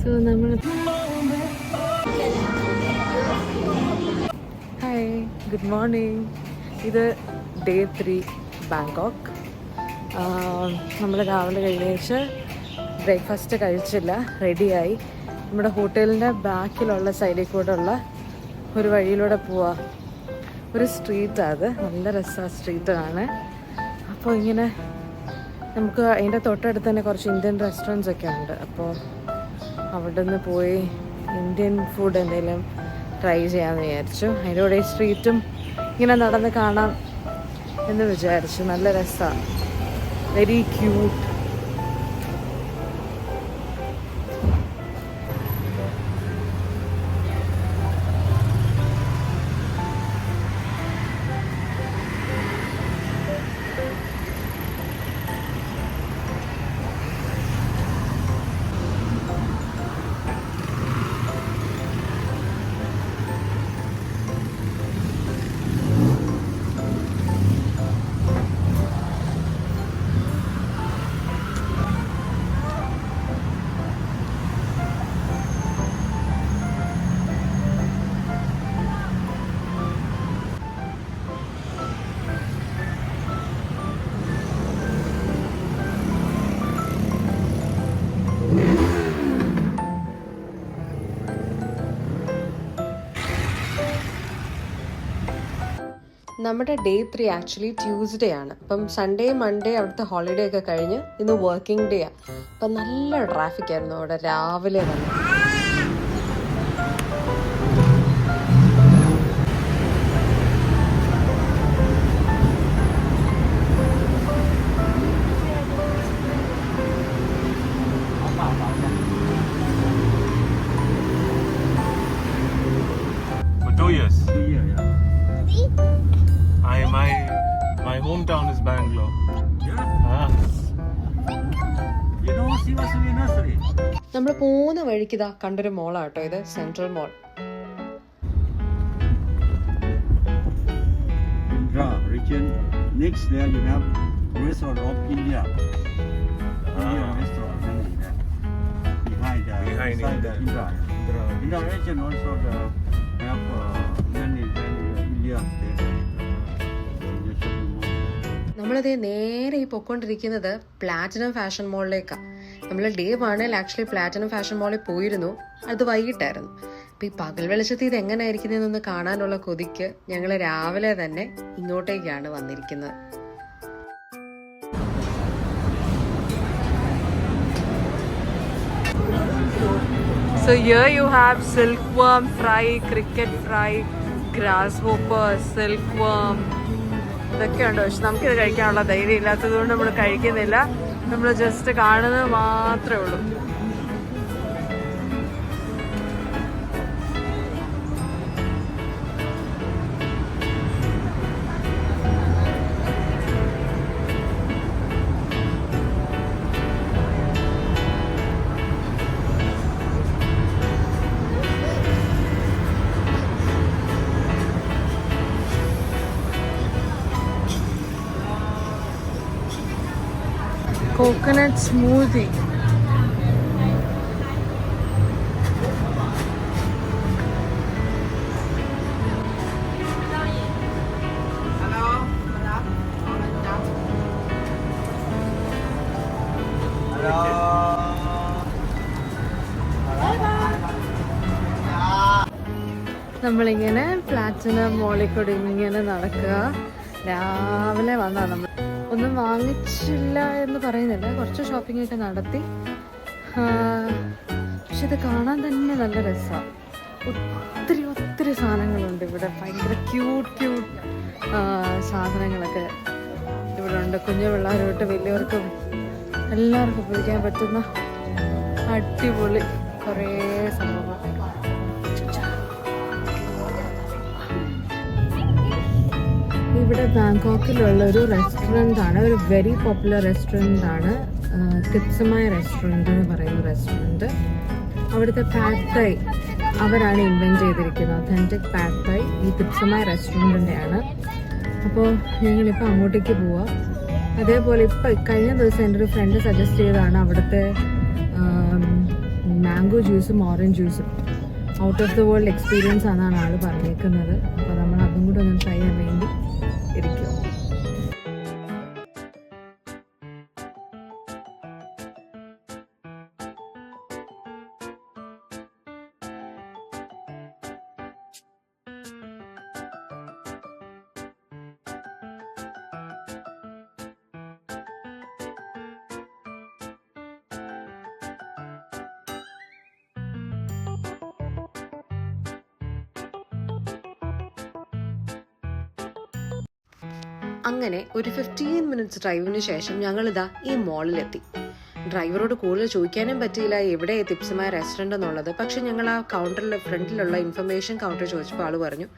So നമ്മൾ hi good morning. ഇത് day 3 Bangkok. നമ്മൾ രാവിലെ കഴിഞ്ഞേച്ച് ബ്രേക്ക്ഫാസ്റ്റ് കഴിച്ചില്ല, റെഡിയായി. നമ്മുടെ ഹോട്ടലിൻ്റെ ബാക്കിലുള്ള സൈഡിൽ കൂടെ ഉള്ള ഒരു വഴിയിലൂടെ പോവാം. ഒരു സ്ട്രീറ്റാണ് അത്, നല്ല രസമാണ് സ്ട്രീറ്റ് കാണാൻ. അപ്പോൾ ഇങ്ങനെ നമുക്ക് അതിൻ്റെ തൊട്ടടുത്ത് തന്നെ കുറച്ച് ഇന്ത്യൻ റെസ്റ്റോറൻറ്റ്സ് ഒക്കെ ഉണ്ട്. അപ്പോൾ അവിടെ നിന്ന് പോയി ഇന്ത്യൻ ഫുഡ് എന്തെങ്കിലും ട്രൈ ചെയ്യാമെന്ന് വിചാരിച്ചു. അതിൻ്റെ കൂടെ സ്ട്രീറ്റും ഇങ്ങനെ നടന്ന് കാണാം എന്ന് വിചാരിച്ചു. നല്ല രസമാണ്, വെരി ക്യൂട്ട്. നമ്മുടെ ഡേ 3 ആക്ച്വലി ട്യൂസ്ഡേ ആണ്. അപ്പം സൺഡേ മൺഡേ അവിടുത്തെ ഹോളിഡേ ഒക്കെ കഴിഞ്ഞ് ഇന്ന് വർക്കിംഗ് ഡേ ആണ്. അപ്പം നല്ല ട്രാഫിക് ആയിരുന്നു അവിടെ രാവിലെ തന്നെ. My hometown is Bangalore. നമ്മൾ പോകുന്ന വഴിക്ക് ഇതാ കണ്ടൊരു മോളാട്ടോ ഇത്, central mall. Region. Next there you have restaurant of India. Indian restaurant behind Indra. Indra region also the have many India there. നമ്മളിത് നേരെ ഈ പൊയ്ക്കൊണ്ടിരിക്കുന്നത് പ്ലാറ്റിനം ഫാഷൻ മോളിലേക്കാണ്. നമ്മൾ ഡേ 1 ആക്ച്വലി പ്ലാറ്റിനം ഫാഷൻ മോളിൽ പോയിരുന്നു, അത് വൈകിട്ടായിരുന്നു. അപ്പം ഈ പകൽ വെളിച്ചത്തിൽ ഇത് എങ്ങനെ ആയിരിക്കുന്നതെന്നൊന്ന് കാണാനുള്ള കൊതിക്ക് ഞങ്ങൾ രാവിലെ തന്നെ ഇങ്ങോട്ടേക്കാണ് വന്നിരിക്കുന്നത്. So here you have silkworm fry, cricket fry, grasshopper, silkworm. ഇതൊക്കെ ഉണ്ട്. പക്ഷെ നമുക്കിത് കഴിക്കാനുള്ള ധൈര്യം ഇല്ലാത്തത് കൊണ്ട് നമ്മൾ കഴിക്കുന്നില്ല. നമ്മൾ ജസ്റ്റ് കാണുന്നത് മാത്രമേ ഉള്ളൂ. Coconut smoothie. നമ്മളിങ്ങനെ പ്ലാറ്റിനം മോളിൽ കൂടി ഇങ്ങനെ നടക്കുക. രാവിലെ വന്നാൽ നമ്മൾ ഒന്നും വാങ്ങിച്ചില്ല എന്ന് പറയുന്നില്ല, കുറച്ച് ഷോപ്പിംഗ് ഒക്കെ നടത്തി. പക്ഷെ ഇത് കാണാൻ തന്നെ നല്ല രസമാണ്. ഒത്തിരി സാധനങ്ങളുണ്ട് ഇവിടെ, ഭയങ്കര ക്യൂട്ട് സാധനങ്ങളൊക്കെ ഇവിടെ ഉണ്ട്. കുഞ്ഞു പിള്ളേർ തൊട്ട് വലിയവർക്കും എല്ലാവർക്കും ഉപയോഗിക്കാൻ പറ്റുന്ന അടിപൊളി കുറേ സംഭവങ്ങൾ. ഇവിടെ ബാങ്കോക്കിലുള്ള ഒരു റെസ്റ്റോറൻ്റ് ആണ്, ഒരു വെരി പോപ്പുലർ റെസ്റ്റോറൻ്റ് ആണ്, തിപ്സമായ റെസ്റ്റോറൻറ്റ് എന്ന് പറയുന്ന റെസ്റ്റോറൻറ്റ്. അവിടുത്തെ പാഡ് തൈ അവരാണ് ഇൻവെൻറ്റ് ചെയ്തിരിക്കുന്നത്. ഒത്തൻറ്റിക് പാഡ് തൈ ഈ തിപ്സമായ റെസ്റ്റോറൻറ്റിൻ്റെ ആണ്. അപ്പോൾ ഞങ്ങളിപ്പോൾ അങ്ങോട്ടേക്ക് പോവാം. അതേപോലെ ഇപ്പോൾ കഴിഞ്ഞ ദിവസം എൻ്റെ ഒരു ഫ്രണ്ട് സജസ്റ്റ് ചെയ്തതാണ് അവിടുത്തെ മാംഗോ ജ്യൂസും ഓറഞ്ച് ജ്യൂസും. Out of the world experience ആണെന്നാണ് ആൾ പറഞ്ഞേക്കുന്നത്. അപ്പോൾ നമ്മൾ അതും കൂടെ ഒന്ന് ട്രൈ ചെയ്യാൻ വേണ്ടി ഇരിക്കും. അങ്ങനെ ഒരു 15 മിനിറ്റ്സ് ഡ്രൈവിന് ശേഷം ഞങ്ങളിതാ ഈ മോളിലെത്തി. ഡ്രൈവറോട് കൂടുതൽ ചോദിക്കാനും പറ്റിയില്ല എവിടെ തിപ്സമായ റെസ്റ്റോറൻറ്റ് എന്നുള്ളത്. പക്ഷെ ഞങ്ങൾ ആ കൗണ്ടറിൽ ഫ്രണ്ടിലുള്ള ഇൻഫർമേഷൻ കൗണ്ടർ ചോദിച്ചപ്പോൾ ആൾ പറഞ്ഞു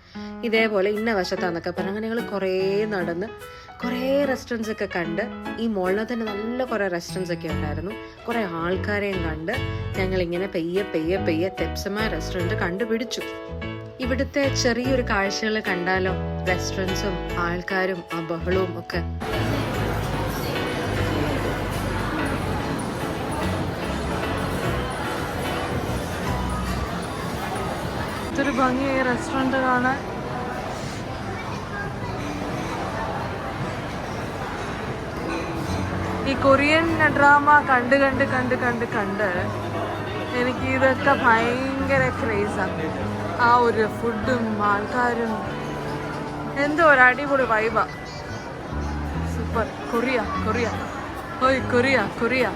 ഇതേപോലെ ഇന്ന വശത്താന്നൊക്കെ പറഞ്ഞു. അങ്ങനെ ഞങ്ങൾ കുറേ നടന്ന് കുറേ റെസ്റ്റോറൻറ്റ്സ് ഒക്കെ കണ്ട് ഈ മോളിൽ തന്നെ നല്ല കുറേ റെസ്റ്റോറൻറ്റ്സ് ഒക്കെ ഉണ്ടായിരുന്നു. കുറേ ആൾക്കാരെയും കണ്ട് ഞങ്ങളിങ്ങനെ പെയ്യെ തിപ്സമായ റെസ്റ്റോറൻറ്റ് കണ്ടുപിടിച്ചു. ഇവിടുത്തെ ചെറിയൊരു കാഴ്ചകൾ കണ്ടാലോ, റെസ്റ്റോറൻറ്റ്സും ആൾക്കാരും ആ ബഹളവും ഒക്കെ. ഇതൊരു ഭംഗിയായി റെസ്റ്റോറൻറ്റ് കാണാൻ. ഈ കൊറിയൻ ഡ്രാമ കണ്ട് എനിക്ക് ഇതൊക്കെ ഭയങ്കര ക്രേസാണ്. ആ ഒരു ഫുഡും ആൾക്കാരും എന്തോ ഒരു അടിപൊളി വൈബാ. സൂപ്പർ. കൊറിയ ഓയ് Korea.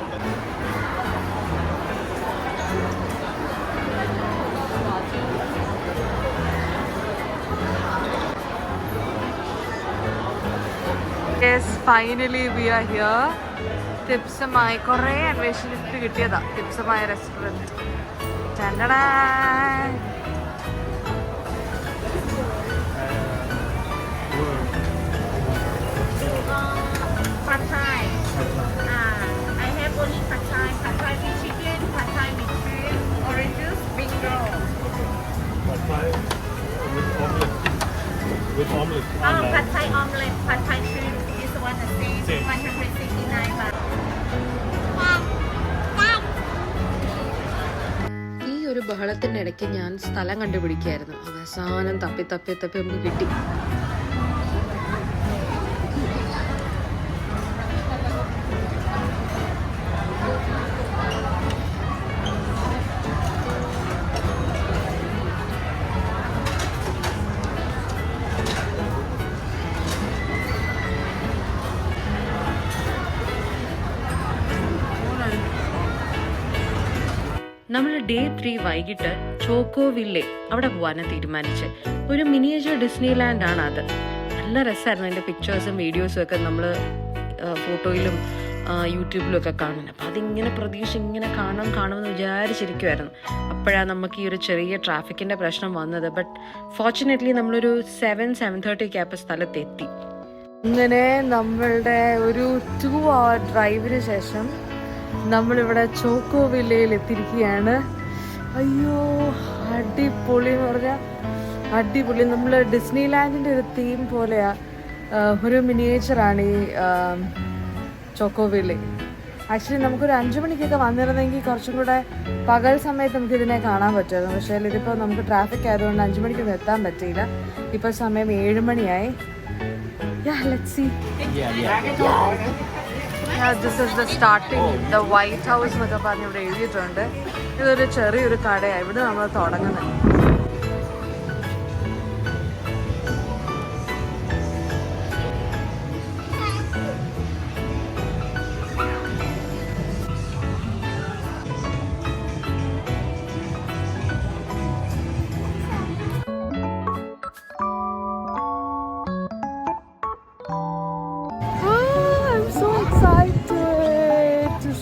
Yes, finally we are here. തിപ്സമായി കുറേ അന്വേഷിച്ചിട്ട് കിട്ടിയതാ തിപ്സമായ restaurant. ചണ്ടടാ. Pad Thai. I have only Pad Thai with chicken, Pad Thai with shrimp, orange juice, bingo. Pad Thai with omelette. Pad Thai omelette, Pad Thai shrimp. This one the same, 169 baht. ഈ ഒരു ബഹളത്തിൻ്റെ ഇടയ്ക്ക് ഞാൻ സ്ഥലം കണ്ടുപിടിക്കുകയായിരുന്നു. അവസാനം തപ്പി നമുക്ക് കിട്ടി. നമ്മൾ ഡേ 3 വൈകിട്ട് ചോക്കോ വില്ലേ അവിടെ പോകാനാണ് തീരുമാനിച്ച്. ഒരു മിനിയേച്ചർ ഡിസ്നി ലാൻഡ് ആണ് അത്. നല്ല രസമായിരുന്നു. അതിൻ്റെ പിക്ചേഴ്സും വീഡിയോസും ഒക്കെ നമ്മൾ ഫോട്ടോയിലും യൂട്യൂബിലും ഒക്കെ കാണുന്നത്. അപ്പോൾ അതിങ്ങനെ പ്രതീക്ഷ ഇങ്ങനെ കാണുമെന്ന് വിചാരിച്ചിരിക്കുമായിരുന്നു. അപ്പോഴാണ് നമുക്ക് ഈ ഒരു ചെറിയ ട്രാഫിക്കിൻ്റെ പ്രശ്നം വന്നത്. ബട്ട് ഫോർച്ചുനേറ്റ്ലി നമ്മളൊരു 7:30 ആയപ്പോൾ സ്ഥലത്തെത്തി. ഇങ്ങനെ നമ്മളുടെ ഒരു 2 hour ഡ്രൈവിന് ശേഷം നമ്മളിവിടെ ചോക്കോ വില്ലയിൽ എത്തിയിരിക്കുകയാണ്. അയ്യോ അടിപൊളി എന്ന് പറഞ്ഞാൽ അടിപൊളി. നമ്മൾ ഡിസ്നി ലാൻഡിൻ്റെ ഒരു തീം പോലെയാ. ഒരു മിനിയേച്ചറാണ് ഈ ചോക്കോ വില്ല. ആക്ച്വലി നമുക്കൊരു 5 മണിക്കൊക്കെ വന്നിരുന്നെങ്കിൽ കുറച്ചും കൂടെ പകൽ സമയത്ത് നമുക്ക് ഇതിനെ കാണാൻ പറ്റുമായിരുന്നു. പക്ഷേ ഇതിപ്പോൾ നമുക്ക് ട്രാഫിക് ആയതുകൊണ്ട് 5 മണിക്കൊന്നും എത്താൻ പറ്റിയില്ല. ഇപ്പോൾ സമയം 7 മണിയായി. Let's see. This is the starting, the White House എന്നൊക്കെ പറഞ്ഞ് ഇവിടെ എഴുതിയിട്ടുണ്ട്. ഇതൊരു ചെറിയൊരു കടയാണ്. ഇവിടെ നമ്മൾ തുടങ്ങുന്നത്.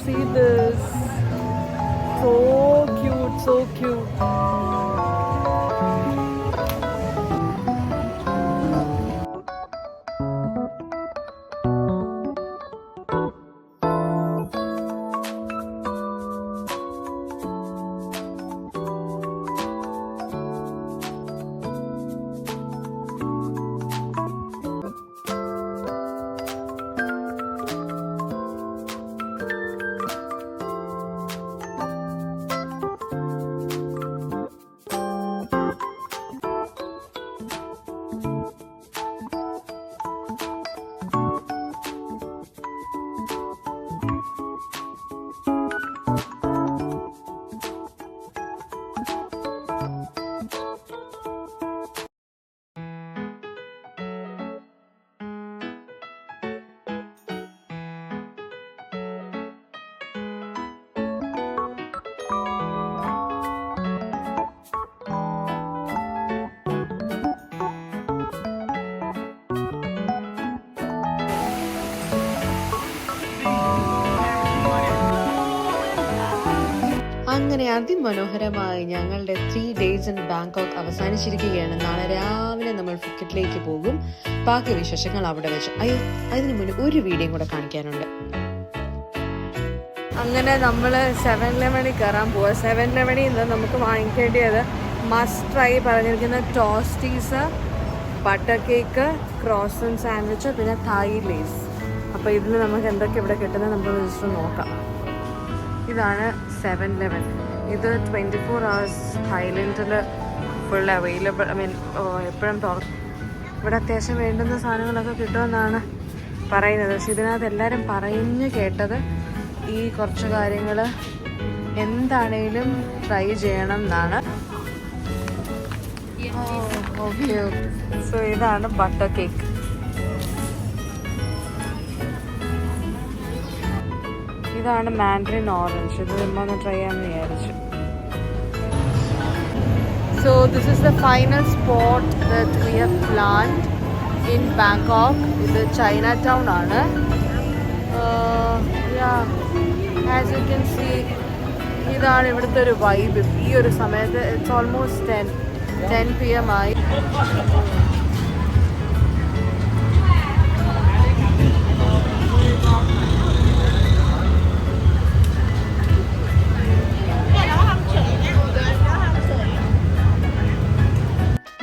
See this, so cute. അങ്ങനെ അതിമനോഹരമായി ഞങ്ങളുടെ 3 days in ബാങ്കോക്ക് അവസാനിച്ചിരിക്കുകയാണ്. നാളെ രാവിലെ നമ്മൾ ഫുക്കറ്റിലേക്ക് പോകും. ബാക്കി വിശേഷങ്ങൾ അവിടെ വെച്ച്. അതിന് മുന്നേ ഒരു വീഡിയോ കൂടെ കാണിക്കാനുണ്ട്. അങ്ങനെ നമ്മൾ 7-Eleven കയറാൻ പോവുക. 7-Eleven നിന്ന് നമുക്ക് വാങ്ങിക്കേണ്ടത് മസ്റ്റ് ട്രൈ പറഞ്ഞിരിക്കുന്ന ടോസ്റ്റീസ്, ബട്ടർ കേക്ക്, ക്രോസൻ സാൻഡ്വിച്ച്, പിന്നെ തായ് ലേസ്. അപ്പോൾ ഇതിൽ നമുക്ക് എന്തൊക്കെ ഇവിടെ കിട്ടുന്നത് നമുക്ക് ജസ്റ്റ് നോക്കാം. ഇതാണ് 7-Eleven. ഇത് 24 hours തായ്ലൻഡിൽ ഫുൾ അവൈലബിൾ. എപ്പോഴും ഇവിടെ അത്യാവശ്യം വേണ്ടുന്ന സാധനങ്ങളൊക്കെ കിട്ടുമെന്നാണ് പറയുന്നത്. പക്ഷെ ഇതിനകത്ത് എല്ലാവരും പറഞ്ഞു കേട്ടത് ഈ കുറച്ച് കാര്യങ്ങൾ എന്താണേലും ട്രൈ ചെയ്യണം എന്നാണ്. ഓക്കെ. സോ ഇതാണ് ബട്ടർ കേക്ക്. ഇതാണ് മാൻഡറിൻ ഓറഞ്ച്. ഇത് ഒന്ന് ട്രൈ ചെയ്യാമെന്ന് വിചാരിച്ചു. So this is the final spot that we have planned in Bangkok. ഇത് ചൈന ടൗൺ ആണ്. ആസ് യു കെൻ സീ, ഇതാണ് ഇവിടുത്തെ ഒരു വൈബ്. ഈ ഒരു സമയത്ത് ഇറ്റ്സ് ഓൾമോസ്റ്റ് 10 PM ആയി.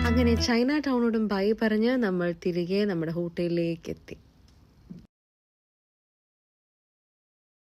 അങ്ങനെ ചൈന ടൗണോടും ബൈ പറഞ്ഞ് നമ്മൾ തിരികെ നമ്മുടെ ഹോട്ടലിലേക്ക് എത്തി.